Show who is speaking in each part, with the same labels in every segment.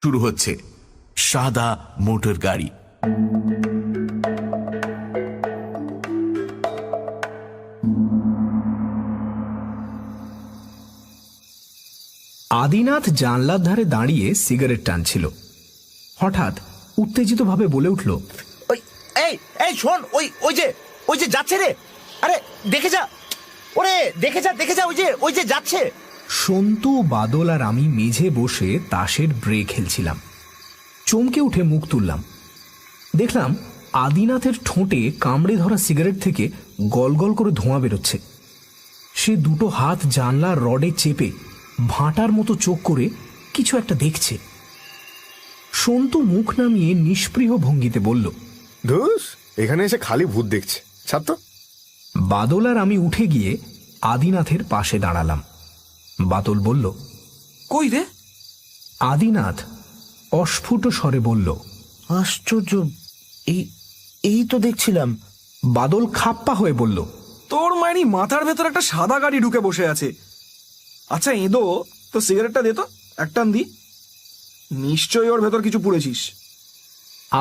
Speaker 1: শুরু হচ্ছে সাদা মোটর গাড়ি।
Speaker 2: আদিনাথ জানলার ধারে দাঁড়িয়ে সিগারেট টানছিল। হঠাৎ উত্তেজিতভাবে বলে উঠল,
Speaker 3: এই শোন, ওই যে যাচ্ছে রে, আরে দেখে যা, ওরে দেখে যা ওই যে যাচ্ছে।
Speaker 2: সন্তু, বাদল আর আমি মেঝে বসে তাসের ব্রে খেলছিলাম। চমকে উঠে মুখ তুললাম, দেখলাম আদিনাথের ঠোঁটে কামড়ে ধরা সিগারেট থেকে গলগল করে ধোঁয়া বেরোচ্ছে। সে দুটো হাত জানলার রডে চেপে ভাঁটার মতো চোখ করে কিছু একটা দেখছে। সন্তু মুখ নামিয়ে নিষ্পৃহ ভঙ্গিতে বলল,
Speaker 4: ধুস, এখানে এসে খালি ভূত দেখছে, ছাড় তো।
Speaker 2: বাদল আর আমি উঠে গিয়ে আদিনাথের পাশে দাঁড়ালাম। বাদল বলল,
Speaker 5: কই রে?
Speaker 2: আদিনাথ অস্ফুট স্বরে বলল,
Speaker 3: আশ্চর্য, এই তো দেখছিলাম।
Speaker 2: বাদল খাপ্পা হয়ে বলল,
Speaker 5: তোর মায়েরই মাথার ভেতর একটা সাদা গাড়ি ঢুকে বসে আছে। আচ্ছা এঁদো, তো সিগারেটটা দে তো, এক টান দি। নিশ্চয়ই ওর ভেতর কিছু পুড়েছিস।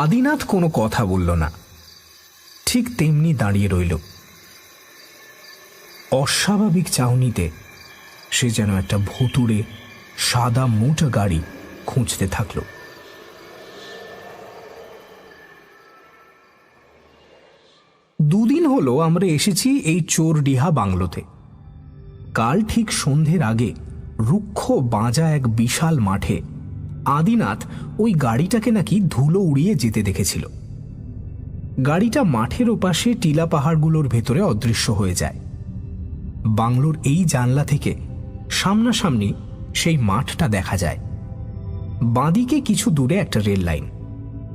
Speaker 2: আদিনাথ কোনো কথা বলল না, ঠিক তেমনি দাঁড়িয়ে রইল। অস্বাভাবিক চাহনিতে সে যেন একটা ভুতুড়ে সাদা মোটা গাড়ি খুঁজতে থাকল। দুদিন হলো আমরা এসেছি এই চোরডিহা বাংলোতে। কাল ঠিক সন্ধ্যের আগে রুক্ষ বাঁজা এক বিশাল মাঠে আদিনাথ ওই গাড়িটাকে নাকি ধুলো উড়িয়ে যেতে দেখেছিল। গাড়িটা মাঠের ওপাশে টিলা পাহাড়গুলোর ভেতরে অদৃশ্য হয়ে যায়। বাংলোর এই জানলা থেকে সামনাসামনি সেই মাঠটা দেখা যায়। বাঁদিকে কিছু দূরে একটা রেল লাইন,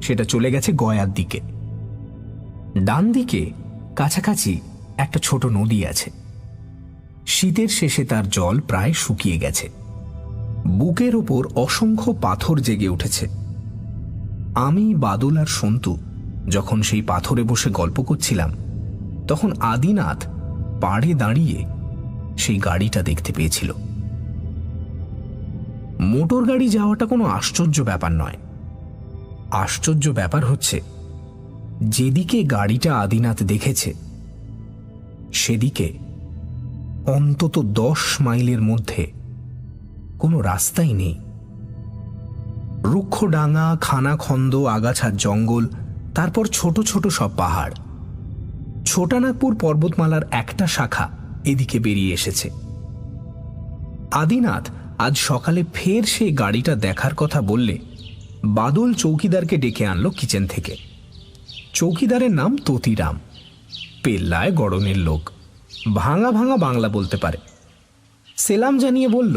Speaker 2: সেটা চলে গেছে গয়ার দিকে। ডান দিকে কাছাকাছি একটা ছোট নদী আছে। শীতের শেষে তার জল প্রায় শুকিয়ে গেছে। বুকের ওপর অসংখ্য পাথর জেগে উঠেছে। আমি, বাদল আর সন্তু যখন সেই পাথরে বসে গল্প করছিলাম, তখন আদিনাথ পাড়ে দাঁড়িয়ে সেই গাড়িটা দেখতে পেয়েছিল। মোটর গাড়ি যাওয়াটা কোনো আশ্চর্য ব্যাপার নয়। আশ্চর্য ব্যাপার হচ্ছে যেদিকে গাড়িটা আদিনাথ দেখেছে সেদিকে অন্তত 10 মাইলের মধ্যে কোনো রাস্তাই নেই। রুক্ষডাঙ্গা, খানাখন্দ, আগাছার জঙ্গল, তারপর ছোট ছোট সব পাহাড়। ছোটানাগপুর পর্বতমালার একটা শাখা এদিকে বেরিয়ে এসেছে। আদিনাথ আজ সকালে ফের সেই গাড়িটা দেখার কথা বললে বাদল চৌকিদারকে ডেকে আনলো কিচেন থেকে। চৌকিদারের নাম ততিরাম, পেল্লায় গড়নের লোক, ভাঙা ভাঙা বাংলা বলতে পারে। সেলাম জানিয়ে বলল,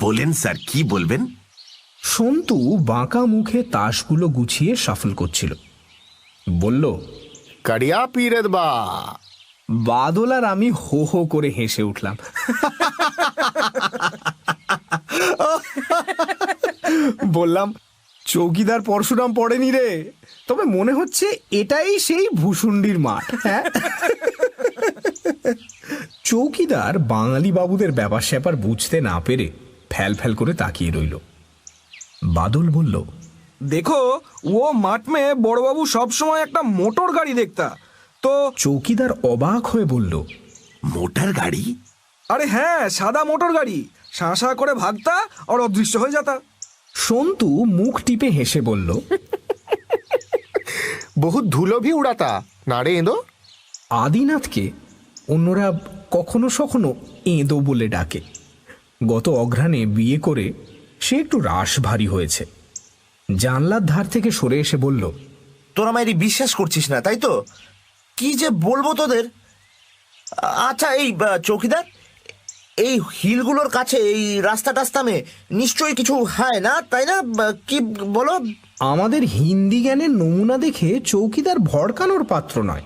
Speaker 1: বলেন স্যার, কি বলবেন?
Speaker 2: সন্তু বাঁকা মুখে তাসগুলো গুছিয়ে শাফল করছিল। বলল,
Speaker 4: কাড়িয়া পীরের বা।
Speaker 2: বাদল আর আমি হো হো করে হেসে উঠলাম। বললাম, চৌকিদার পরশুরাম পড়েনি রে, তবে মনে হচ্ছে এটাই সেই ভূষুণ্ডির মাঠ। হ্যাঁ, চৌকিদার বাঙালি বাবুদের ব্যাপার স্যাপার বুঝতে না পেরে ফ্যাল ফ্যাল করে তাকিয়ে রইল। বাদল বলল,
Speaker 5: দেখো, ও মাঠ মে বড়বাবু সবসময় একটা মোটর গাড়ি দেখতা তো।
Speaker 2: চৌকিদার অবাক হয়ে বলল,
Speaker 1: মোটর গাড়ি?
Speaker 5: আরে হ্যাঁ, সাদা মোটর গাড়ি, শাঁ করে ভাগতা আর অদৃশ্য হয়ে যাতা।
Speaker 2: সন্তু মুখ টিপে হেসে বলল,
Speaker 4: বহুত ধুলো ভি উড়াতা না রে এঁদো।
Speaker 2: আদিনাথকে অন্যরা কখনো সখনো এঁদো বলে ডাকে। গত অঘ্রাণে বিয়ে করে সে একটু রাশ ভারী হয়েছে। জানলার ধার থেকে সরে এসে বলল,
Speaker 3: তোরা মায়েরই বিশ্বাস করছিস না, তাই তো? কি যে বলবো তোদের। আচ্ছা এই চৌকিদার, এই হিলগুলোর কাছে এই রাস্তা টাস্তামে নিশ্চয়ই কিছু হয় না, তাই না? কি বলো?
Speaker 2: আমাদের হিন্দি জ্ঞানের নমুনা দেখে চৌকিদার ভড়কানোর পাত্র নয়।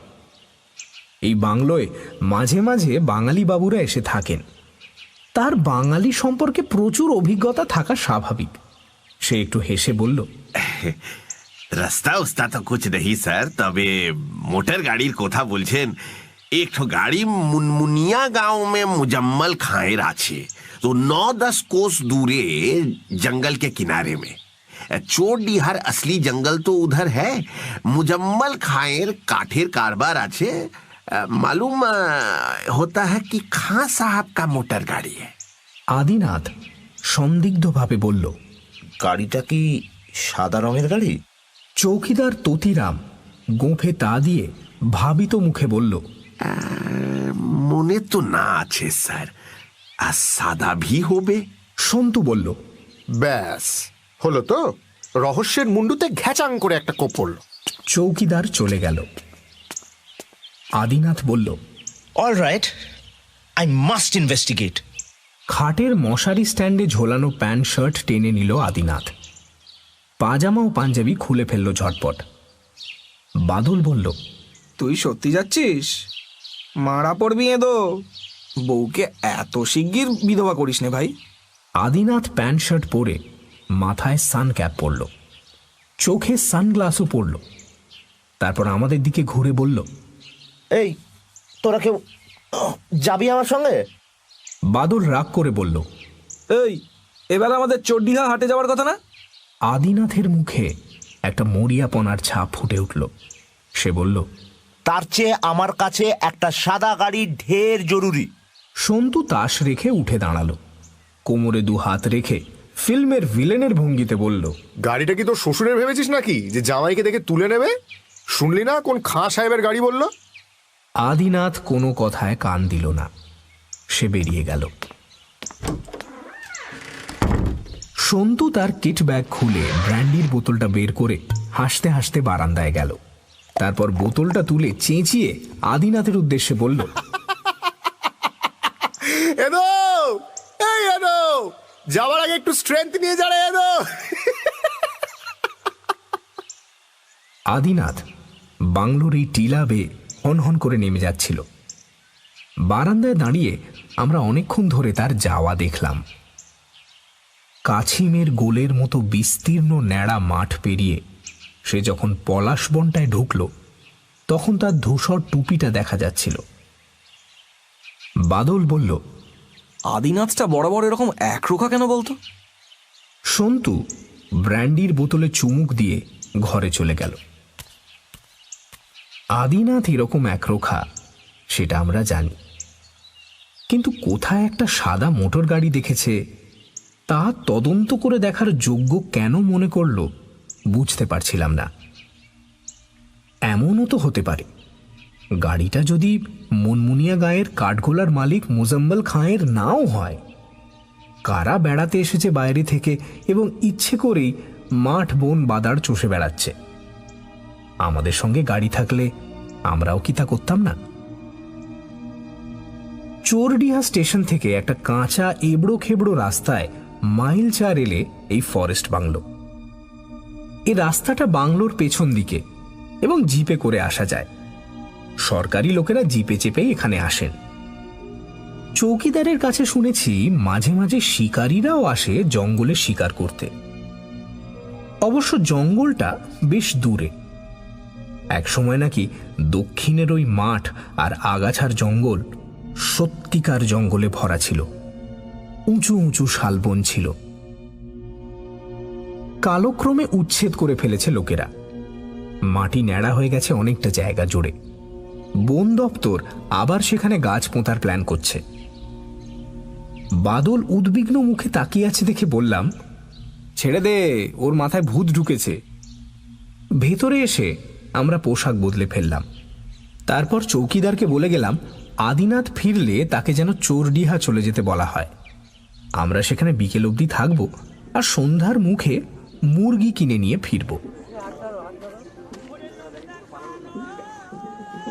Speaker 2: এই বাংলোয় মাঝে মাঝে বাঙালি বাবুরা এসে থাকেন। তার বাঙালি সম্পর্কে প্রচুর অভিজ্ঞতা থাকা স্বাভাবিক। সে একটু হেসে বলল,
Speaker 1: রাস্তা উস্তা তো কুছ নেই স্যার, তবে মোটর গাড়ির কথা বলছেন, একটু গাড়ি মুনমুনিয়া গাঁव में मुजम्मल खायर আছে, तो 9-10 कोस दूरे जंगल के किनारे में। चोरडीहार असली जंगल तो उधर है। मुजम्मल खाएर काठेर कारबार আছে। मालूम होता है कि खां साहब का मोटर गाड़ी है।
Speaker 2: আদিনাথ সন্দিগ্ধভাবে বলল,
Speaker 3: গাড়িটা কি সাদা রঙের গাড়ি?
Speaker 2: চৌকিদার ততিরাম গোঁফে তা দিয়ে ভাবিত মুখে বলল,
Speaker 1: মনে তো না আছে স্যার, আর সাদা ভি হবে।
Speaker 2: সন্তু বলল,
Speaker 4: ব্যাস হলো তো, রহস্যের মুন্ডুতে ঘ্যাচাং করে একটা কোপ পড়ল।
Speaker 2: চৌকিদার চলে গেল। আদিনাথ বলল,
Speaker 3: all right, I must investigate.
Speaker 2: খাটের মশারি স্ট্যান্ডে ঝোলানো প্যান্ট শার্ট টেনে নিল আদিনাথ। পাজামা ও পাঞ্জাবি খুলে ফেলল ঝটপট। বাদল বলল,
Speaker 5: তুই সত্যি যাচ্ছিস? মারা পড়বি এদো, বউকে এত শিগগির বিধবা করিস নে ভাই।
Speaker 2: আদিনাথ প্যান্ট শার্ট পরে মাথায় সান ক্যাপ পরল, চোখে সানগ্লাসও পরল। তারপর আমাদের দিকে ঘুরে বলল,
Speaker 3: এই তোরা কেউ যাবি আমার সঙ্গে?
Speaker 2: বাদল রাগ করে বলল,
Speaker 5: এই এবার আমাদের চোরডিহা হাটে যাওয়ার কথা না?
Speaker 2: আদিনাথের মুখে একটা মরিয়াপনার ছাপ ফুটে উঠল। সে বলল,
Speaker 3: তার চেয়ে আমার কাছে একটা সাদা গাড়ি ঢের জরুরি।
Speaker 2: সন্তু তাস রেখে উঠে দাঁড়ালো, কোমরে দু হাত রেখে ফিল্মের ভিলেনের ভঙ্গিতে বলল,
Speaker 4: গাড়িটা কি তোর শ্বশুরের ভেবেছিস নাকি যে জামাইকে দেখে তুলে নেবে? শুনলি না কোন খাঁ সাহেবের গাড়ি বললো?
Speaker 2: আদিনাথ কোনো কথায় কান দিল না, সে বেরিয়ে গেল। সন্তু তার কিট ব্যাগ খুলে ব্র্যান্ডির বোতলটা বের করে হাসতে হাসতে বারান্দায় গেল। তারপর বোতলটা তুলে চেঁচিয়ে আদিনাথের উদ্দেশ্যে বলল,
Speaker 4: এদো, এই এদো, যাওয়ার আগে একটু স্ট্রেংথ নিয়ে যা রে এদো।
Speaker 2: আদিনাথ বাংলোর এই টিলা বেয়ে হনহন করে নেমে যাচ্ছিল। বারান্দায় দাঁড়িয়ে আমরা অনেকক্ষণ ধরে তার যাওয়া দেখলাম। কাছিমের গোলের মতো বিস্তীর্ণ ন্যাড়া মাঠ পেরিয়ে সে যখন পলাশ বনটায় ঢুকল, তখন তার ধূসর টুপিটা দেখা যাচ্ছিল। বাদল বলল,
Speaker 5: আদিনাথটা বরাবর এরকম একরোখা কেন বলতো?
Speaker 2: সন্তু ব্র্যান্ডির বোতলে চুমুক দিয়ে ঘরে চলে গেল। আদিনাথ এরকম একরোখা সেটা আমরা জানি, কিন্তু কোথায় একটা সাদা মোটর গাড়ি দেখেছে তা তদন্ত করে দেখার যোগ্য কেন মনে করল বুঝতে পারছিলাম না। এমনও তো হতে পারে গাড়িটা যদি মনমুনিয়া গাঁয়ের কাঠগোলার মালিক মুজম্মল খাঁয়ের নাও হয়। কারা বেড়াতে এসেছে বাইরে থেকে এবং ইচ্ছে করেই মাঠ বন বাদার চষে বেড়াচ্ছে। আমাদের সঙ্গে গাড়ি থাকলে আমরাও কি তা করতাম না? চোরডিহা স্টেশন থেকে একটা কাঁচা এবড়ো খেবড়ো রাস্তায় মাইল 4 এলে এই ফরেস্ট বাংলো। এই রাস্তাটা বাংলোর পেছন দিকে এবং জিপে করে আসা যায়। সরকারি লোকেরা জিপে চেপেই এখানে আসেন। চৌকিদারের কাছে শুনেছি মাঝে মাঝে শিকারীরাও আসে জঙ্গলে শিকার করতে। অবশ্য জঙ্গলটা বেশ দূরে। একসময় নাকি দক্ষিণের ওই মাঠ আর আগাছার জঙ্গল সত্যিকার জঙ্গলে ভরা ছিল। উঁচু উঁচু শালবন ছিল। কালক্রমে উচ্ছেদ করে ফেলেছে লোকেরা। মাটি ন্যাড়া হয়ে গেছে অনেকটা জায়গা জুড়ে। বন দপ্তর আবার সেখানে গাছ পোঁতার প্ল্যান করছে। বাদল উদ্বিগ্ন মুখে তাকিয়ে আছে দেখে বললাম,
Speaker 5: ছেড়ে দে, ওর মাথায় ভূত ঢুকেছে।
Speaker 2: ভেতরে এসে আমরা পোশাক বদলে ফেললাম। তারপর চৌকিদারকে বলে গেলাম আদিনাথ ফিরলে তাকে যেন চোরডিহা চলে যেতে বলা হয়। আমরা সেখানে বিকেল অবধি থাকব আর সন্ধ্যার মুখে মুরগি কিনে নিয়ে ফিরব।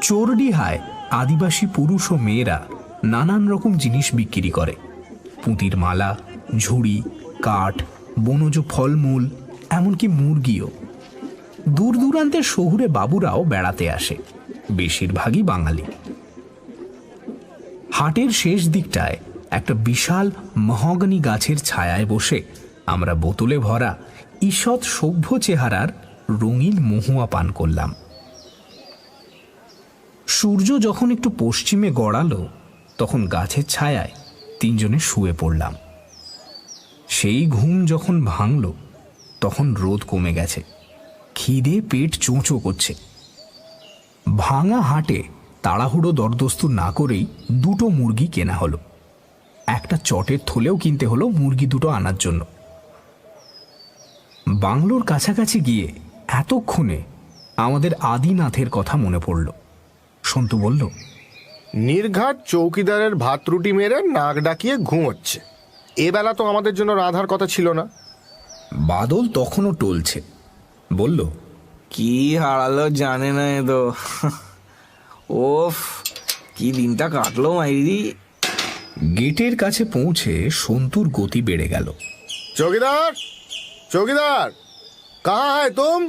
Speaker 2: চোরডিহায় আদিবাসী পুরুষ ও মেয়েরা নানান রকম জিনিস বিক্রি করে। পুঁতির মালা, ঝুড়ি, কাঠ, বনজ ফলমূল, এমনকি মুরগিও। দূর দূরান্তের শহুরে বাবুরাও বেড়াতে আসে, বেশিরভাগই বাঙালি। হাটের শেষ দিকটায় একটা বিশাল মহগনি গাছের ছায়ায় বসে আমরা বোতলে ভরা ঈষৎ সভ্য চেহারার রঙিন মহুয়া পান করলাম। সূর্য যখন একটু পশ্চিমে গড়ালো তখন গাছের ছায়ায় তিনজনে শুয়ে পড়লাম। সেই ঘুম যখন ভাঙল তখন রোদ কমে গেছে, খিদে পেট চোঁচো করছে। ভাঙা হাটে তাড়াহুড়ো দরদস্তুর না করেই 2টো মুরগি কেনা হলো। একটা চটের থলেও কিনতে হলো মুরগি 2টো আনার জন্য। বাংলোর কাছাকাছি গিয়ে এতক্ষণে আমাদের আদিনাথের কথা মনে পড়ল। সন্তু বলল,
Speaker 4: নির্ঘাট চৌকিদারের ভাত রুটি মেরে নাক ডাকিয়ে ঘুমোচ্ছে। এ বেলা তো আমাদের জন্য রাধার কথা ছিল না।
Speaker 2: বাদল তখনও টলছে, বলল,
Speaker 5: কি হারালো জানে না এদো। ওফ, কি দিনটা কাটলো মাইরি।
Speaker 2: গেটের কাছে পৌঁছে সন্তুর গতি বেড়ে গেল।
Speaker 4: চৌকিদার, চৌকিদার, কাহা হ্যায় তুম?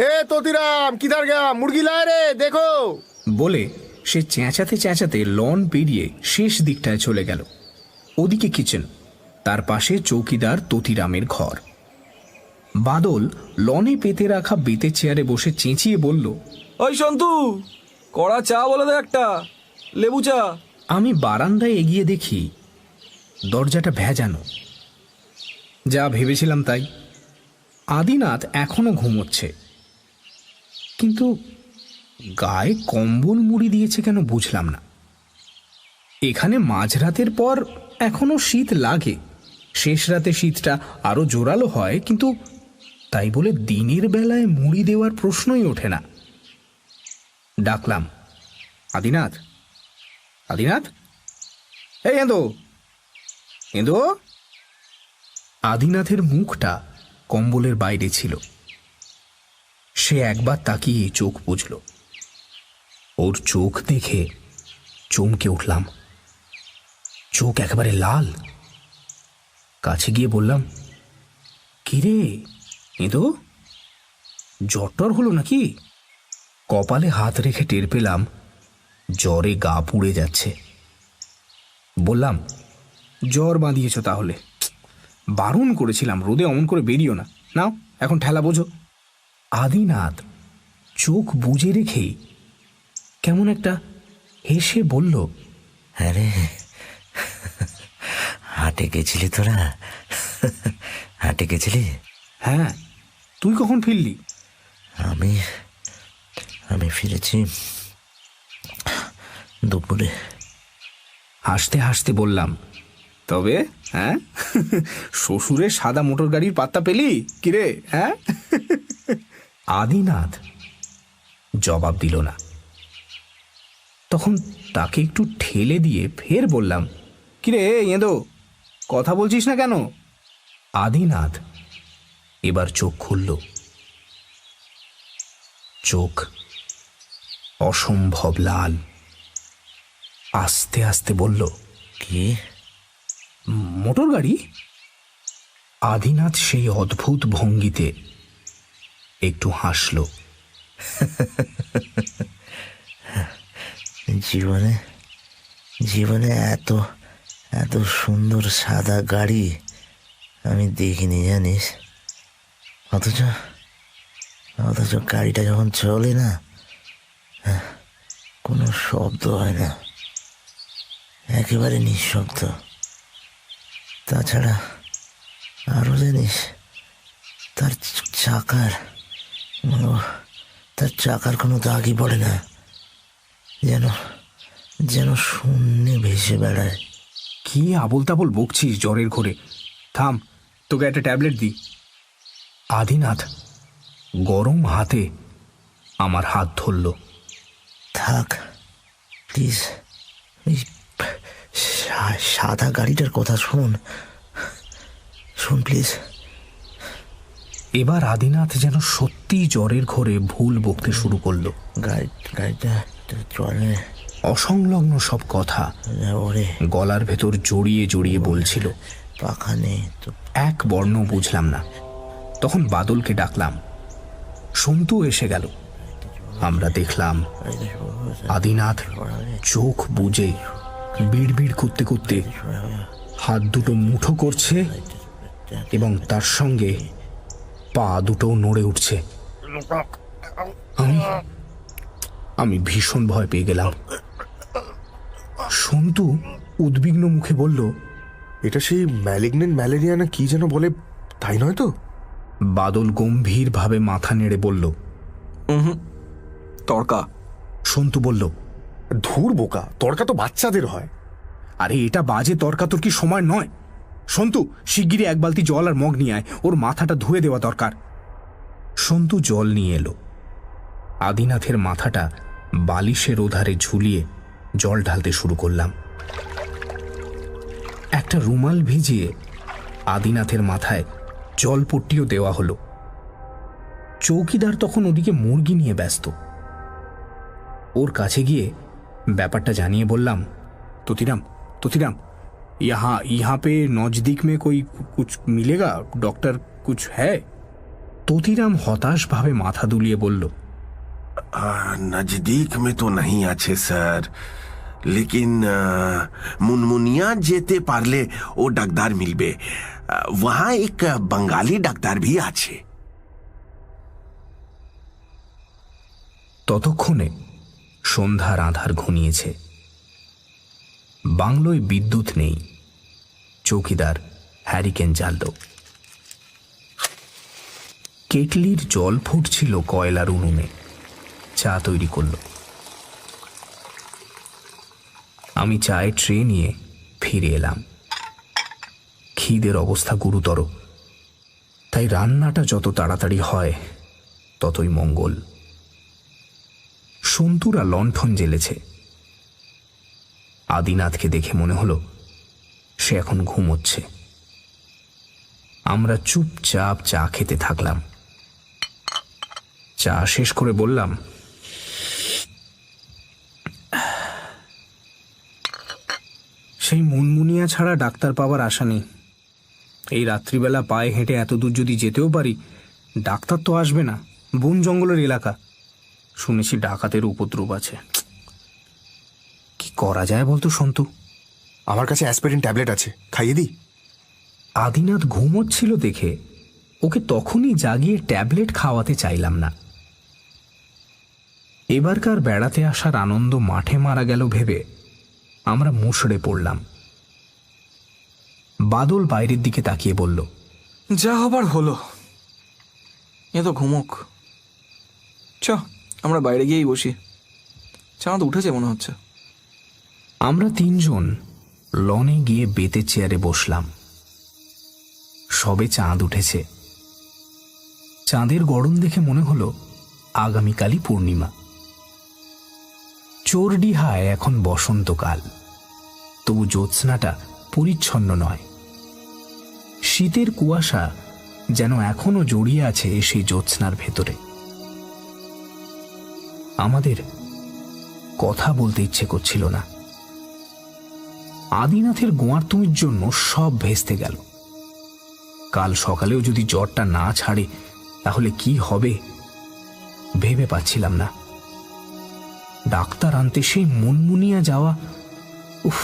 Speaker 4: এ তোতিরাম, কিধার গয়া? মুরগি লায় রে, দেখো।
Speaker 2: বলে সে চেঁচাতে চেঁচাতে লন পেরিয়ে শেষ দিকটায় চলে গেল। ওদিকে কিচেন, তার পাশে চৌকিদার ততিরামের ঘর। বাদল লনে পেতে রাখা বেতের চেয়ারে বসে চেঁচিয়ে বলল,
Speaker 5: ওই সন্তু, কড়া চা বলে দে একটা, লেবু চা।
Speaker 2: আমি বারান্দায় এগিয়ে দেখি দরজাটা ভেজানো। যা ভেবেছিলাম তাই, আদিনাথ এখনো ঘুমোচ্ছে, কিন্তু গায়ে কম্বল মুড়ি দিয়েছে কেন বুঝলাম না। এখানে মাঝরাতের পর এখনো শীত লাগে, শেষ রাতে শীতটা আরো জোরালো হয়, কিন্তু তাই বলে দিনের বেলায় মুড়ি দেওয়ার প্রশ্নই ওঠে না। ডাকলাম, আদিনাথ, আদিনাথ, এই এঁদো, এঁদো। আদিনাথের মুখটা কম্বলের বাইরে ছিল। সে একবার তাকিয়ে চোখ বুঝল। ওর চোখ দেখে চমকে উঠলাম। চোখ একেবারে লাল। কাছে গিয়ে বললাম, কিরে এঁদো, জ্বর হলো নাকি? কপালে হাত রেখে টের পেলাম জ্বরে গা পুড়ে যাচ্ছে। বললাম, জ্বর বাঁধিয়েছ তাহলে? বারণ করেছিলাম রোদে অমন করে বেরিও না। নাও এখন ঠেলা বোঝো। আদিনাথ চোখ বুজে রেখেই কেমন একটা হেসে বলল,
Speaker 3: আরে হাটে গেছিলি তোরা? হাটে গেছিলি?
Speaker 2: হ্যাঁ, তুই কখন ফিরলি?
Speaker 3: আমি আমি ফিরেছি দুপুরে।
Speaker 2: হাসতে হাসতে বললাম, তবে হ্যাঁ, শ্বশুরের সাদা মোটর গাড়ির পাত্তা পেলি কিরে? হ্যাঁ। আদিনাথ জবাব দিল না। তখন তাকে একটু ঠেলে দিয়ে ফের বললাম, কিরে এঁদো, কথা বলছিস না কেন? আদিনাথ এবার চোখ খুলল। চোখ অসম্ভব লাল। আস্তে আস্তে বলল,
Speaker 3: কি?
Speaker 2: মোটর গাড়ি? আদিনাথ সেই অদ্ভুত ভঙ্গিতে একটু হাসল।
Speaker 3: জীবনে জীবনে এত এত সুন্দর সাদা গাড়ি আমি দেখিনি, জানিস? অথচ অথচ গাড়িটা যখন চলে না, কোনো শব্দ হয় না, একেবারে নিঃশব্দ। তাছাড়া আরো জানিস, তার চাকার কোনো দাগই পড়ে না, যেন যেন শূন্যে ভেসে বেড়ায়।
Speaker 2: কি আবোল তাবোল বকছিস জ্বরের ঘোরে? থাম, তোকে একটা ট্যাবলেট দিই। আদিনাথ গরম হাতে আমার হাত ধরল।
Speaker 3: থাক প্লিজ, ওই সাদা গাড়িটার কথা শোন প্লিজ।
Speaker 2: এবার আদিনাথ যেন সত্যি জ্বরের ঘোরে ভুল বকতে শুরু করলো।
Speaker 3: গাড়িটা চলে,
Speaker 2: অসংলগ্ন সব কথা
Speaker 3: ওরে
Speaker 2: গলার ভেতর জড়িয়ে জড়িয়ে বলছিল।
Speaker 3: পাখা নেই তো।
Speaker 2: এক বর্ণ বুঝলাম না। তখন বাদলকে ডাকলাম। সন্তু এসে গেল। আমরা দেখলাম আদিনাথ চোখ বুজে বিড়বিড় করতে করতে হাত দুটো মুঠো করছে এবং তার সঙ্গে পা দুটো নড়ে উঠছে। আমি ভীষণ ভয় পেয়ে গেলাম। সন্তু উদ্বিগ্ন মুখে বলল,
Speaker 4: এটা সেই ম্যালিগনেন্ট ম্যালেরিয়া না কি যেন বলে, তাই নয় তো?
Speaker 2: বাদল গম্ভীরভাবে মাথা নেড়ে বলল,
Speaker 5: তর্কা।
Speaker 2: সন্তু বলল,
Speaker 4: ধুর বোকা, তড়কা তো বাচ্চাদের হয়।
Speaker 2: আরে এটা বাজে তর্কাতর্কির সময় নয়। সন্তু, শিগগিরই এক বালতি জল আর মগ নিয়ে আয়, ওর মাথাটা ধুয়ে দেওয়া দরকার। সন্তু জল নিয়ে এলো। আদিনাথের মাথাটা বালিশের ওধারে ঝুলিয়ে জল ঢালতে শুরু করলাম। একটা রুমাল ভিজিয়ে আদিনাথের মাথায় জলপট্টিও দেওয়া হলো। চৌকিদার তখন ওদিকে মুরগি নিয়ে ব্যস্ত। ওর কাছে গিয়ে ব্যাপারটা জানিয়ে বললাম, তোতিরাম তোতিরাম, यहाँ पे नजदीक में कोई कुछ मिलेगा? डॉक्टर कुछ है? তোতিরাম হতাশভাবে মাথা দুলিয়ে বলল,
Speaker 1: नजदीक में तो नहीं আছে স্যার, लेकिन मुनमुनिया যেতে পারলে ও ডাক্তার মিলবে। वहां एक बंगाली ডাক্তার भी আছে।
Speaker 2: ততক্ষণে সন্ধ্যার আঁধার ঘনিয়েছে। বাংলোয় বিদ্যুৎ নেই। চৌকিদার হ্যারিকেন জ্বালল। কেটলির জল ফুটছিল কয়লার উনুনে। চা তৈরি করল। আমি চায়ের ট্রে নিয়ে ফিরে এলাম। খিদের অবস্থা গুরুতর, তাই রান্নাটা যত তাড়াতাড়ি হয় ততই মঙ্গল। সন্তুরা লণ্ঠন জ্বেলেছে। আদিনাথকে দেখে মনে হলো সে এখন ঘুমোচ্ছে। আমরা চুপচাপ চা খেতে থাকলাম। চা শেষ করে বললাম, সেই মুনমুনিয়া ছাড়া ডাক্তার পাওয়ার আশা নেই। এই রাত্রিবেলা পায়ে হেঁটে এত দূর যদি যেতেও পারি, ডাক্তার তো আসবে না। বন জঙ্গলের এলাকা, শুনেছি ডাকাতের উপদ্রব আছে। কি করা যায় বলতো সন্তু?
Speaker 4: আমার কাছে অ্যাসপিরিন ট্যাবলেট আছে, খাইয়ে দিই?
Speaker 2: আদিনাথ ঘুমোচ্ছিল দেখে ওকে তখনই জাগিয়ে ট্যাবলেট খাওয়াতে চাইলাম না। এবারকার বেড়াতে আসার আনন্দ মাঠে মারা গেল ভেবে আমরা মুষড়ে পড়লাম। বাদল বাইরের দিকে তাকিয়ে বলল,
Speaker 5: যা হবার হলো, এ তো ঘুমোক। চ, আমরা বাইরে গিয়েই বসি, চাঁদ উঠেছে মনে হচ্ছে।
Speaker 2: আমরা তিনজন লনে গিয়ে বেতের চেয়ারে বসলাম। সবে চাঁদ উঠেছে। চাঁদের গড়ন দেখে মনে হলো আগামীকালই পূর্ণিমা। চোরডিহায় এখন বসন্তকাল, তবু জ্যোৎস্নাটা পরিচ্ছন্ন নয়। শীতের কুয়াশা যেন এখনো জড়িয়ে আছে সেই জ্যোৎস্নার ভেতরে। আমাদের কথা বলতে ইচ্ছে করছিল না। আদিনাথের গোয়ার্তুমির জন্য সব ভেস্তে গেল। কাল সকালেও যদি জ্বরটা না ছাড়ে তাহলে কি হবে ভেবে পাচ্ছিলাম না। ডাক্তার আনতে সেই মুনমুনিয়া যাওয়া, উফ।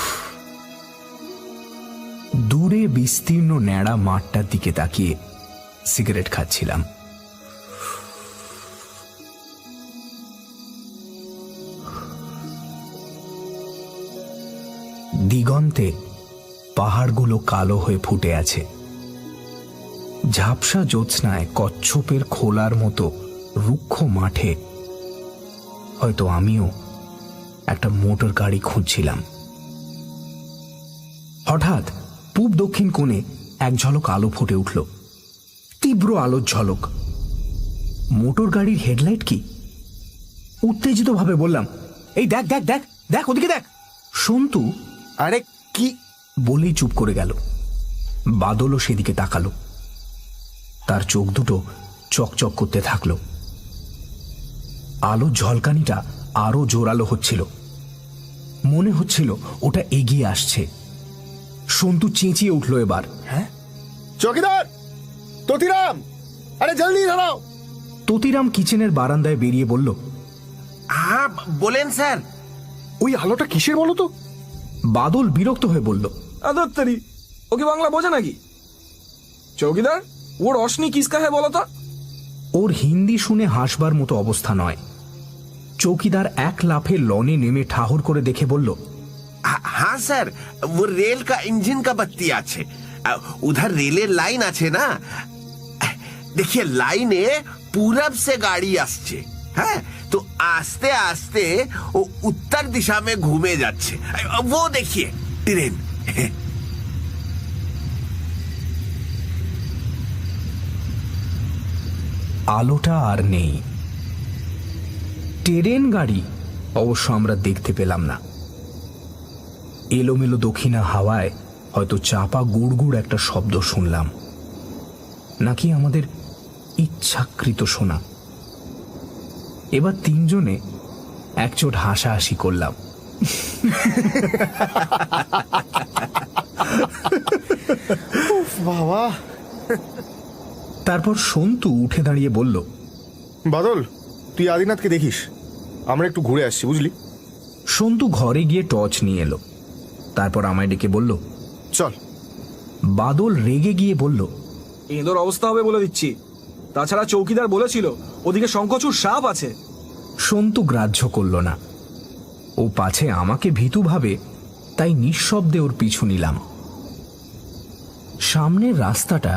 Speaker 2: দূরে বিস্তীর্ণ ন্যাড়া মাঠটার দিকে তাকিয়ে সিগারেট খাচ্ছিলাম। দিগন্তে পাহাড়গুলো কালো হয়ে ফুটে আছে। ঝাপসা জ্যোৎস্নায় কচ্ছপের খোলার মতো রুক্ষ মাঠে হয়তো আমিও একটা মোটর গাড়ি খুঁজছিলাম। হঠাৎ পূব দক্ষিণ কোণে এক ঝলক আলো ফুটে উঠল, তীব্র আলোর ঝলক। মোটর গাড়ির হেডলাইট কি? উত্তেজিতভাবে বললাম, এই দেখ দেখ দেখ দেখ, ওদিকে দেখ। সন্তু
Speaker 4: আরে কি
Speaker 2: বলেই চুপ করে গেল। বাদলও সেদিকে তাকালো। তার চোখ দুটো চকচক করতে থাকলো। আলো ঝলকানিটা আরো জোরালো হচ্ছিল। মনে হচ্ছিল ওটা এগিয়ে আসছে। সন্তু চেঁচিয়ে উঠল এবার,
Speaker 4: হ্যাঁ চৌকিদার, তোতিরাম, আরে জলদি দাঁড়াও।
Speaker 2: তোতিরাম কিচেনের বারান্দায় বেরিয়ে বলল,
Speaker 1: হ্যাঁ বলেন স্যার।
Speaker 4: ওই আলোটা কিসের বলো তো?
Speaker 2: বাদল বিরক্ত হয়ে বলল,
Speaker 5: আদত্তারি, ওকে বাংলা বোঝে নাকি? চৌকিদার, ও রশনি কিসকা হ্যাঁ বলো তো?
Speaker 2: ওর হিন্দি শুনে হাসবার মতো অবস্থা নয়। চৌকিদার এক লাফে লনে নেমে ঠাহর করে দেখে বলল,
Speaker 1: हाँ सर, वो रेल का इंजन का बत्ती আছে। उधर रेलेर लाइन আছে না, देखिए लाइने पूरब से गाड़ी আসছে হ্যাঁ तो आस्ते आस्ते वो उत्तर दिशा में घूमे যাচ্ছে वो देखिए ट्रेन
Speaker 2: আলোটা আর নেই। ট্রেন গাড়ি অবশ্য আমরা দেখতে পেলাম না। এলোমেলো দক্ষিণা হাওয়ায় হয়তো চাপা গুড়গুড় একটা শব্দ শুনলাম, নাকি আমাদের ইচ্ছাকৃত শোনা। এবার তিনজনে একচোট হাসাহাসি করলাম।
Speaker 4: বাবা।
Speaker 2: তারপর সন্তু উঠে দাঁড়িয়ে বলল,
Speaker 4: বাদল, তুই আদিনাথকে দেখিস, আমরা একটু ঘুরে আসছি, বুঝলি?
Speaker 2: সন্তু ঘরে গিয়ে টর্চ নিয়ে এলো। তারপর আমায় ডেকে বলল,
Speaker 4: চল।
Speaker 2: বাদল রেগে গিয়ে বলল,
Speaker 5: এঁদোর অবস্থা হবে বলে দিচ্ছি। তাছাড়া চৌকিদার বলেছিল ওদিকে শঙ্খচূড় সাপ আছে।
Speaker 2: সন্তু গ্রাহ্য করল না। ও পাছে আমাকে ভীতু ভাবে, তাই নিঃশব্দে ওর পিছু নিলাম। সামনের রাস্তাটা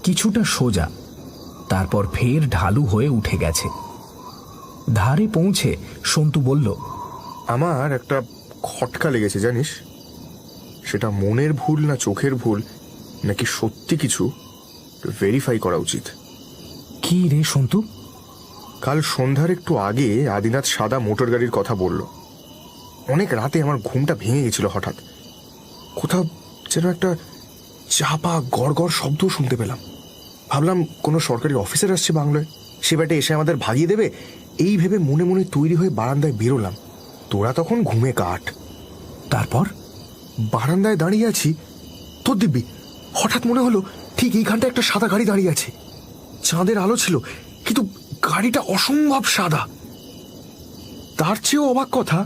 Speaker 2: কিছুটা সোজা, তারপর ফের ঢালু হয়ে উঠে গেছে। ধারে পৌঁছে সন্তু বলল,
Speaker 4: আমার একটা খটকা লেগেছে জানিস। সেটা মনের ভুল না চোখের ভুল নাকি সত্যি কিছু ভেরিফাই করা উচিত।
Speaker 2: কি রে সন্তু?
Speaker 4: কাল সন্ধ্যার একটু আগে আদিনাথ সাদা মোটর গাড়ির কথা বলল। অনেক রাতে আমার ঘুমটা ভেঙে গেছিল হঠাৎ। কোথাও যেন একটা চাপা গড়গড় শব্দ শুনতে পেলাম। ভাবলাম কোনো সরকারি অফিসার আসছে বাংলায়, সে ব্যাটে এসে আমাদের ভাগিয়ে দেবে। এই ভেবে মনে মনে তৈরি হয়ে বারান্দায় বেরোলাম। তোরা তখন ঘুমে কাট।
Speaker 2: তারপর
Speaker 4: বারান্দায় দাঁড়িয়ে আছি, তোর দিব্যি হঠাৎ মনে হলো ঠিক এইখানটা একটা সাদা গাড়ি দাঁড়িয়ে আছে। চাঁদের আলো ছিল, কিন্তু গাড়িটা অসম্ভব সাদা। তার চেয়েও অবাক কথা,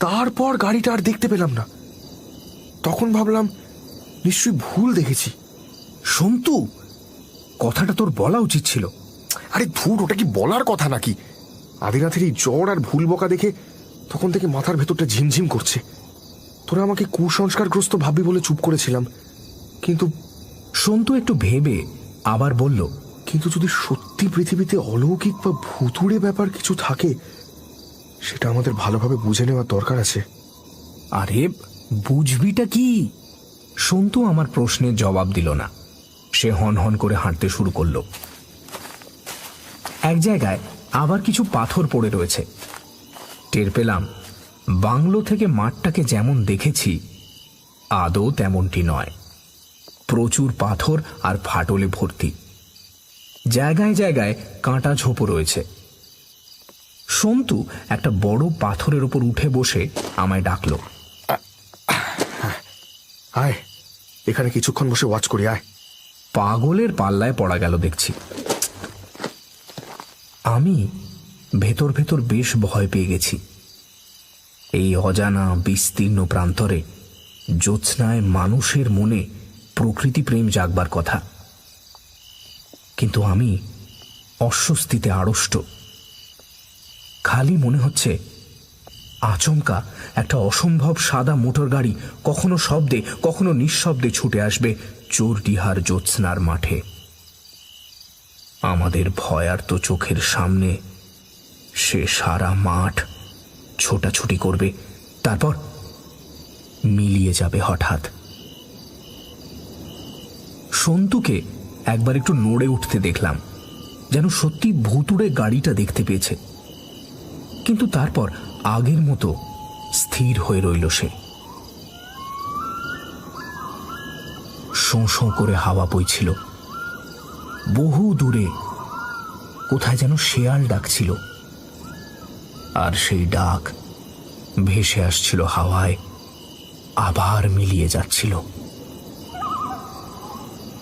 Speaker 4: তারপর গাড়িটা আর দেখতে পেলাম না। তখন ভাবলাম নিশ্চয়ই ভুল দেখেছি।
Speaker 2: সন্তু, কথাটা তোর বলা উচিত ছিল।
Speaker 4: আরে ধুর, ওটা কি বলার কথা নাকি? আদিনাথের এই জ্বর আর ভুল বকা দেখে তখন থেকে মাথার ভেতরটা ঝিমঝিম করছে। তোরা আমাকে কুসংস্কারগ্রস্ত ভাববি বলে চুপ করেছিলাম, কিন্তু
Speaker 2: সন্তু একটু ভেবে আবার বলল,
Speaker 4: কিন্তু যদি সত্যি পৃথিবীতে অলৌকিক বা ভুতুড়ে ব্যাপার কিছু থাকে, সেটা আমাদের ভালোভাবে বুঝে নেওয়ার দরকার আছে।
Speaker 2: আরে বুঝবিটা কি? সন্তু আমার প্রশ্নের জবাব দিল না। সে হন হন করে হাঁটতে শুরু করলো। এক জায়গায় আবার কিছু পাথর পড়ে রয়েছে। টের পেলাম বাংলো থেকে মাঠটাকে যেমন দেখেছি আদৌ তেমনটি নয়। প্রচুর পাথর আর ফাটলে ভর্তি। জায়গায় জায়গায় কাঁটা ঝোপও রয়েছে। সন্তু একটা বড় পাথরের উপর উঠে বসে আমায় ডাকলো,
Speaker 4: আয়, এখানে কিছুক্ষণ বসে ওয়াচ করি, আয়।
Speaker 2: পাগলের পাল্লায় পড়া গেল দেখছি। আমি ভেতর ভেতর বেশ ভয় পেয়ে গেছি। এই অজানা বিস্তীর্ণ প্রান্তরে জ্যোৎস্নায় মানুষের মনে প্রকৃতি প্রেম জাগবার কথা, কিন্তু আমি অস্বস্তিতে আড়ষ্ট। খালি মনে হচ্ছে আচমকা একটা অসম্ভব সাদা মোটর গাড়ি কখনো শব্দে কখনো নিঃশব্দে ছুটে আসবে চোরডিহার জ্যোৎস্নার মাঠে। আমাদের ভয়ার্ত চোখের সামনে সে সারা মাঠ ছোটাছুটি করবে, তারপর মিলিয়ে যাবে হঠাৎ। সন্তুকে একবার একটু নড়ে উঠতে দেখলাম, যেন সত্যি ভুতুড়ে গাড়িটা দেখতে পেয়েছে। কিন্তু তারপর আগের মতো স্থির হয়ে রইল সে। শোঁ শোঁ করে হাওয়া বইছিল। বহু দূরে কোথায় যেন শেয়াল ডাকছিল, আর সেই ডাক ভেসে আসছিল হাওয়ায়, আবার মিলিয়ে যাচ্ছিল।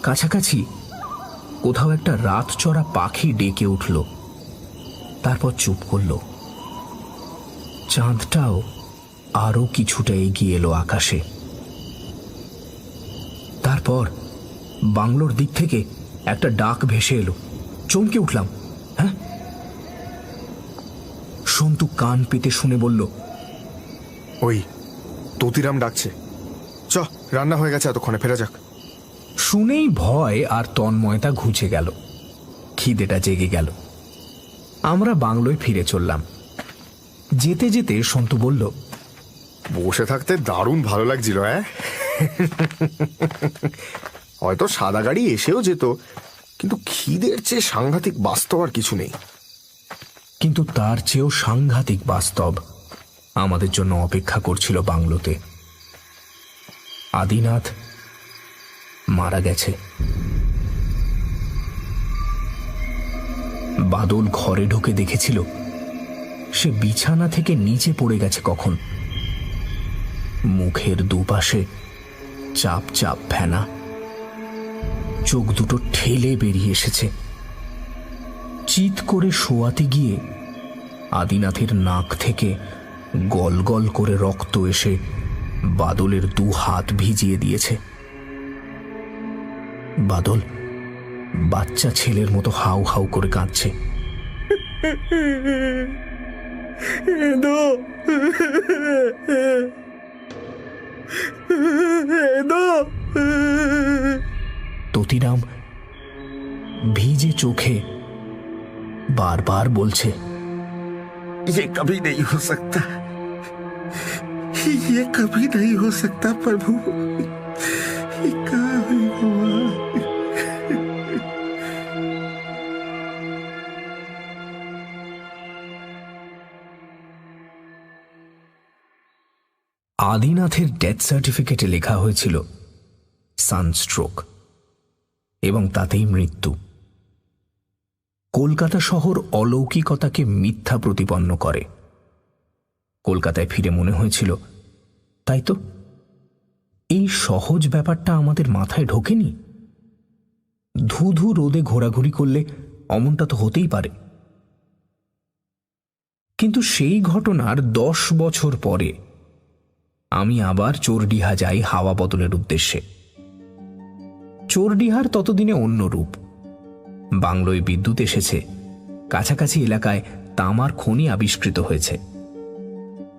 Speaker 2: কাছাকাছি কোথাও একটা রাত চড়া পাখি ডেকে উঠল, তারপর চুপ করল। চাঁদটাও আরো কিছুটা এগিয়ে এলো আকাশে। তারপর বাংলোর দিক থেকে একটা ডাক ভেসে এলো। চমকে উঠলাম। হ্যাঁ, সন্তু কান পেতে শুনে বলল,
Speaker 4: ওই ততিরাম ডাকছে, চ, রান্না হয়ে গেছে, এতক্ষণে ফেরা যাক।
Speaker 2: শুনেই ভয় আর তন্ময়তা ঘুচে গেল। খিদেটা জেগে গেল। আমরা বাংলোয় ফিরে চললাম। যেতে যেতে সন্তু বলল,
Speaker 4: বসে থাকতে দারুণ ভালো লাগছিল। হ্যাঁ, হয়তো সাদা গাড়ি এসেও যেত, কিন্তু খিদের চেয়ে সাংঘাতিক বাস্তব আর কিছু নেই।
Speaker 2: কিন্তু তার চেয়েও সাংঘাতিক বাস্তব আমাদের জন্য অপেক্ষা করছিল বাংলোতে। আদিনাথ মারা গেছে। বাদল ঘরে ঢুকে দেখেছিল সে বিছানা থেকে নিচে পড়ে গেছে কখন। মুখের দুপাশে চাপ চাপ ফেনা, চোখ দুটো ঠেলে বেরিয়ে এসেছে। চিৎ করে শোয়াতে গিয়ে আদিনাথের নাক থেকে গল গল করে রক্ত এসে বাদলের দু হাত ভিজিয়ে দিয়েছে। বাদল বাচ্চা ছেলের মতো হাউ হাউ করে কাঁদছে। ততিরাম ভিজে চোখে বারবার বলছে,
Speaker 1: ये कभी नहीं हो सकता, ये कभी नहीं हो सकता प्रभु, ये कभी हुआ।
Speaker 2: আদিনাথের ডেথ সার্টিফিকেটে লেখা হয়েছিল সানস্ট্রোক, এবং তাতেই মৃত্যু। কলকাতা শহর অলৌকিকতাকে মিথ্যা প্রতিপন্ন করে। কলকাতায় ফিরে মনে হয়েছিল, তাই তো, এই সহজ ব্যাপারটা আমাদের মাথায় ঢোকেনি। ধুধু রোদে ঘোরাঘুরি করলে অমনটা তো হতেই পারে। কিন্তু সেই ঘটনার 10 বছর পরে আমি আবার চোরডিহা যাই হাওয়া বদলের উদ্দেশ্যে। চোরডিহার ততদিনে অন্য রূপ। বাংলোয় বিদ্যুৎ এসেছে, কাছাকাছি এলাকায় তামার খনি আবিষ্কৃত হয়েছে।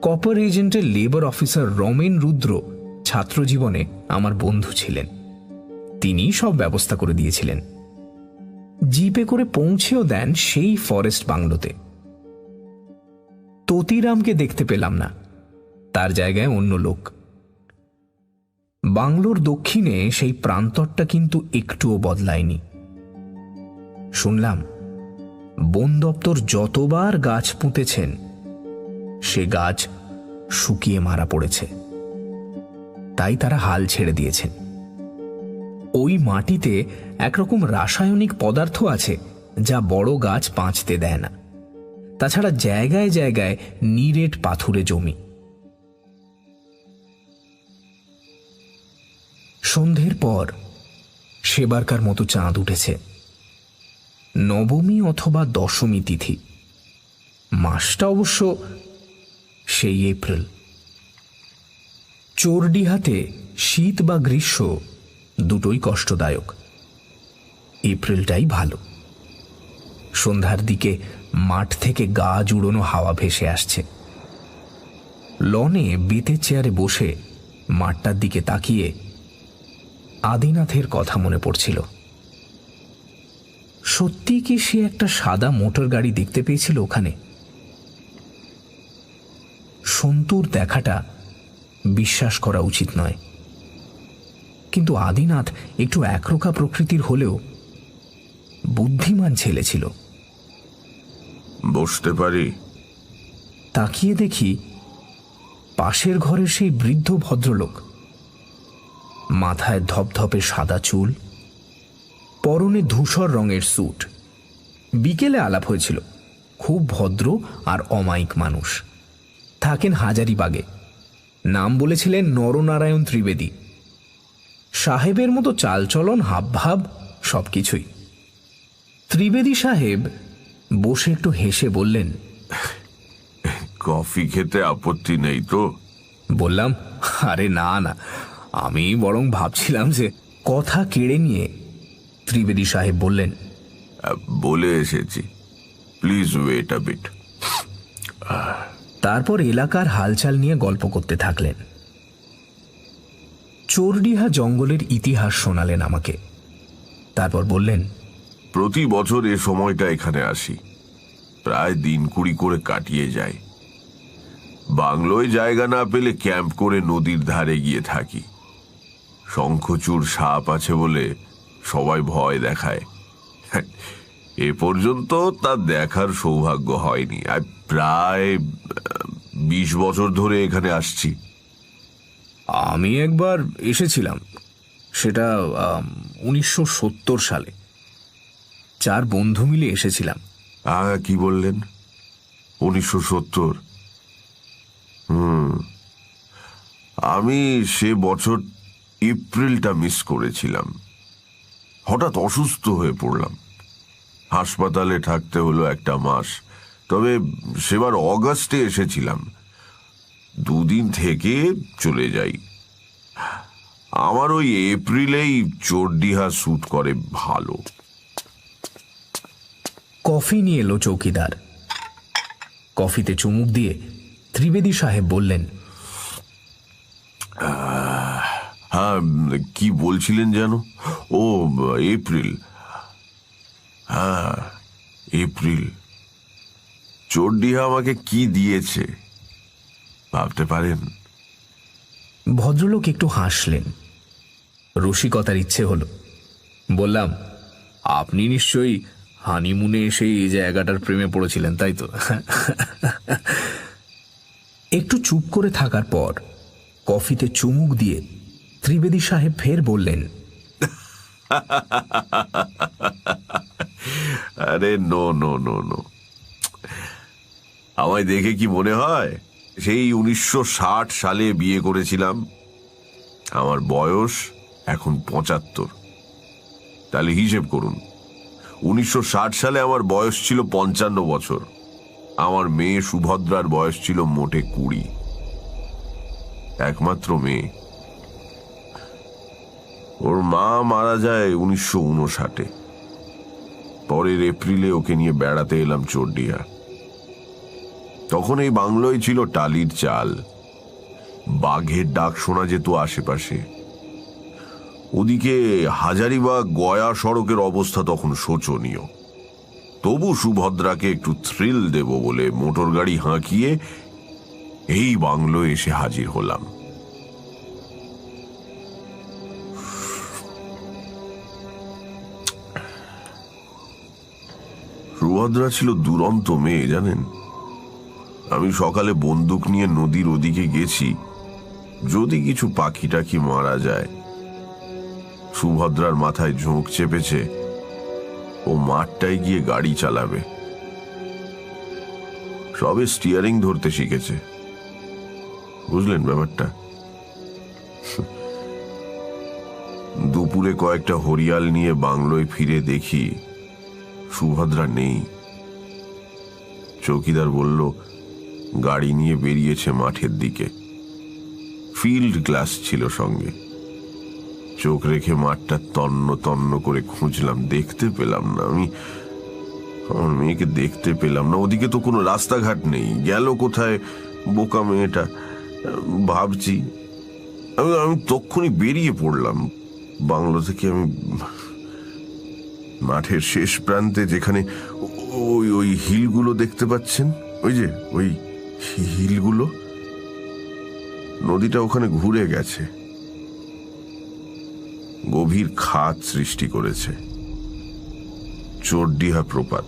Speaker 2: কপার এজেন্টের লেবার অফিসার রমেন রুদ্র ছাত্র জীবনে আমার বন্ধু ছিলেন। তিনি সব ব্যবস্থা করে দিয়েছিলেন। জিপে করে পৌঁছেও দেন সেই ফরেস্ট বাংলোতে। ততিরামকে দেখতে পেলাম না, তার জায়গায় অন্য লোক। বাংলোর দক্ষিণে সেই প্রান্তরটা কিন্তু একটুও বদলায়নি। শুনলাম বন দপ্তর যতবার গাছ পুঁতেছেন সে গাছ শুকিয়ে মারা পড়েছে, তাই তারা হাল ছেড়ে দিয়েছেন। ওই মাটিতে একরকম রাসায়নিক পদার্থ আছে যা বড় গাছ বাঁচতে দেয় না। তাছাড়া জায়গায় জায়গায় নিরেট পাথুরে জমি। সন্ধ্যের পর সেবারকার মতো চাঁদ উঠেছে। নবমী অথবা দশমী তিথি। মাসটা অবশ্য সেই এপ্রিল। চোরডিহাতে শীত বা গ্রীষ্ম দুটোই কষ্টদায়ক। এপ্রিলটাই ভালো। সন্ধ্যার দিকে মাঠ থেকে গা জুড়োনো হাওয়া ভেসে আসছে। লনে বেতের চেয়ারে বসে মাঠটার দিকে তাকিয়ে আদিনাথের কথা মনে পড়ছিল। সত্যি কি সে একটা সাদা মোটর গাড়ি দেখতে পেয়েছিল ওখানে? সন্তুর দেখাটা বিশ্বাস করা উচিত নয়, কিন্তু আদিনাথ একটু একরোখা প্রকৃতির হলেও বুদ্ধিমান ছেলে ছিল।
Speaker 1: বসতে পারি?
Speaker 2: তাকিয়ে দেখি পাশের ঘরের সেই বৃদ্ধ ভদ্রলোক। মাথায় ধপধপে সাদা চুল, পরনে ধূসর রঙের স্যুট। বিকেলে আলাপ হয়েছিল। খুব ভদ্র আর অমায়িক মানুষ। থাকেন হাজারিবাগে। নাম বলেছিলেন নরনারায়ণ ত্রিবেদী। সাহেবের মতো চালচলন, হাবভাব সবকিছুই। ত্রিবেদী সাহেব বসে একটু হেসে বললেন,
Speaker 1: কফি খেতে আপত্তি নেই তো?
Speaker 2: বললাম, আরে না না, আমি বরং ভাবছিলাম যে। কথা কেড়ে নিয়ে ত্রিবেদী সাহেব বললেন,
Speaker 1: বলে এসেছি, প্লিজ ওয়েট আ বিট।
Speaker 2: তারপর এলাকার হালচাল নিয়ে গল্প করতে থাকলেন। চোরডিহা জঙ্গলের ইতিহাস শোনালেন আমাকে। তারপর বললেন,
Speaker 6: প্রতি বছর এ সময়টা এখানে আসি, প্রায় দিন 20 করে কাটিয়ে যায়। বাংলোয় জায়গা না পেলে ক্যাম্প করে নদীর ধারে গিয়ে থাকি। শঙ্খচূড় সাপ আছে বলে সবাই ভয় দেখায়। এ পর্যন্ত তা দেখার সৌভাগ্য হয়নি। আর প্রায় 20 বছর ধরে এখানে আসছি।
Speaker 2: আমি একবার এসেছিলাম, সেটা 1970 সালে। 4 বন্ধু মিলে এসেছিলাম।
Speaker 6: কি বললেন? 1970? আমি সে বছর এপ্রিলটা মিস করেছিলাম। হঠাৎ অসুস্থ হয়ে পড়লাম, হাসপাতালে থাকতে হলো 1 মাস। তবে সেবার অগাস্টে এসেছিলাম, 2 দিন থেকে চলে যাই। আমার ওই এপ্রিলেই চোরডিহা স্যুট করে ভালো।
Speaker 2: কফি নিয়ে এলো চৌকিদার। কফিতে চুমুক দিয়ে ত্রিবেদী সাহেব বললেন,
Speaker 6: হ্যাঁ, কি বলছিলেন যেন? ও, এপ্রিল। হ্যাঁ, এপ্রিল। চোরডিহা আমাকে কি দিয়েছে ভাবতে পারেন?
Speaker 2: ভদ্রলোক একটু হাসলেন। রসিকতার ইচ্ছে হলো। বললাম, আপনি নিশ্চয়ই হানিমুনে এসে এই জায়গাটার প্রেমে পড়েছিলেন, তাই তো? একটু চুপ করে থাকার পর কফিতে চুমুক দিয়ে ত্রিবেদী সাহেব ফের বললেন,
Speaker 6: আরে নো নো নো নো, আমায় দেখে কি মনে হয় সেই 1960 সালে বিয়ে করেছিলাম? আমার বয়স এখন 75। তাহলে হিসেব করুন, 1960 সালে আমার বয়স ছিল 55 বছর। আমার মেয়ে সুভদ্রার বয়স ছিল মোটে 20। একমাত্র মেয়ে। ওর মা মারা যায় 1959। পরের এপ্রিলে ওকে নিয়ে বেড়াতে এলাম চোরডিহা। তখন এই বাংলোয় ছিল টালির চাল, বাঘের ডাক শোনা যেত আশেপাশে। ওদিকে হাজারিবাগ গয়া সড়কের অবস্থা তখন শোচনীয়। তবু সুভদ্রাকে একটু থ্রিল দেব বলে মোটর গাড়ি হাঁকিয়ে এই বাংলোয় এসে হাজির হলাম। সুভদ্রা ছিল দুরন্ত মেয়ে, জানেন। আমি সকালে বন্দুক নিয়ে নদীর ওদিকে গেছি, যদি কিছু পাখি টাখি মারা যায়। সুভদ্রার মাথায় ঝোঁক চেপেছে, ও মাঠটায় গিয়ে গাড়ি চালাবে। সবে স্টিয়ারিং ধরতে শিখেছে, বুঝলেন ব্যাপারটা। দুপুরে কয়েকটা হরিয়াল নিয়ে বাংলোয় ফিরে দেখি সুভদ্রা নেই। চৌকিদার বলল গাড়ি নিয়ে বেরিয়েছে মাঠের দিকে। ফিল্ড গ্লাস ছিল সঙ্গে। চোখ রেখে মাঠটা তন্ন তন্ন করে খুঁজলাম, দেখতে পেলাম না। আমি আমার মেয়েকে দেখতে পেলাম না। ওদিকে তো কোনো রাস্তাঘাট নেই, গেল কোথায় বোকা মেয়েটা ভাবছি। আমি তক্ষুনি বেরিয়ে পড়লাম বাংলো থেকে। আমি মাঠের শেষ প্রান্তে, যেখানে ওই ওই হিলগুলো দেখতে পাচ্ছেন, ওই যে ওই হিলগুলো, নদীটা ওখানে ঘুরে গেছে, গভীর খাত সৃষ্টি করেছে। চোরডিহা প্রপাত।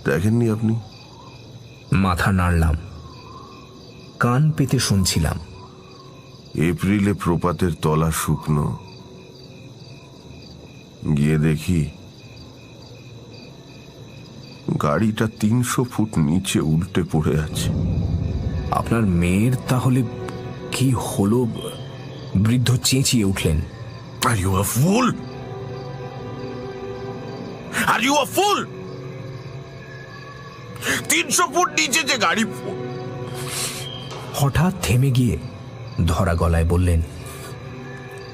Speaker 6: দেখেননি আপনি?
Speaker 2: মাথা নাড়লাম, কান পেতে শুনছিলাম।
Speaker 6: এপ্রিলে প্রপাতের তলা শুকনো। গিয়ে দেখি গাড়িটা 300 ফুট নিচে উল্টে পড়ে আছে।
Speaker 2: আপনার মেয়ের তাহলে কি হলো? বৃদ্ধ চেঁচিয়ে উঠলেন।
Speaker 6: Are you a fool? Are you a fool? 300 foot নিচে যে গাড়ি।
Speaker 2: হঠাৎ থেমে গিয়ে ধরা গলায় বললেন,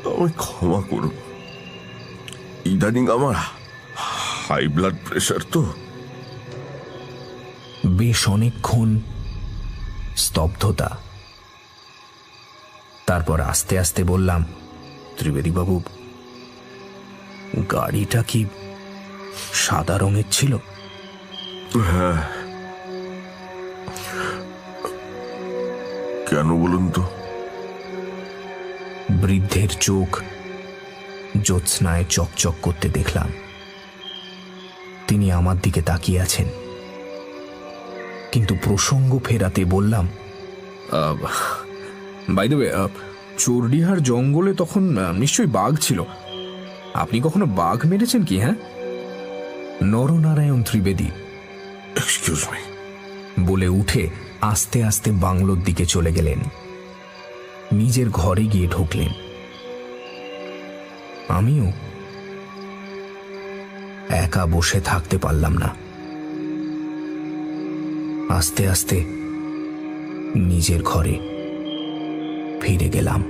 Speaker 6: আমায় ক্ষমা করুন, ইদানিং আমার হাই ব্লাড প্রেশার তো।
Speaker 2: বেশ অনেকক্ষণ স্তব্ধতা। তারপর আস্তে আস্তে বললাম, ত্রিবেদী বাবু, গাড়িটা কি সাদা রঙের ছিল?
Speaker 6: হ্যাঁ, কেন বলুন তো?
Speaker 2: বৃদ্ধের চোখ জ্যোৎস্নায় চকচক করতে দেখলাম। তিনি আমার দিকে তাকিয়ে আছেন, কিন্তু প্রসঙ্গ ফেরাতে বললাম, বাই দ্য ওয়ে, চোরডিহার জঙ্গলে তখন নিশ্চয়ই বাঘ ছিল। আপনি কখনো বাঘ মেরেছেন কি? হ্যাঁ? নরনারায়ণ ত্রিবেদী
Speaker 6: এক্সকিউজ মি
Speaker 2: বলে উঠে আস্তে আস্তে বাংলোর দিকে চলে গেলেন। নিজের ঘরে গিয়ে ঢুকলেন। আমিও একা বসে থাকতে পারলাম না। আস্তে আস্তে নিজের ঘরে ফিরে গেলাম।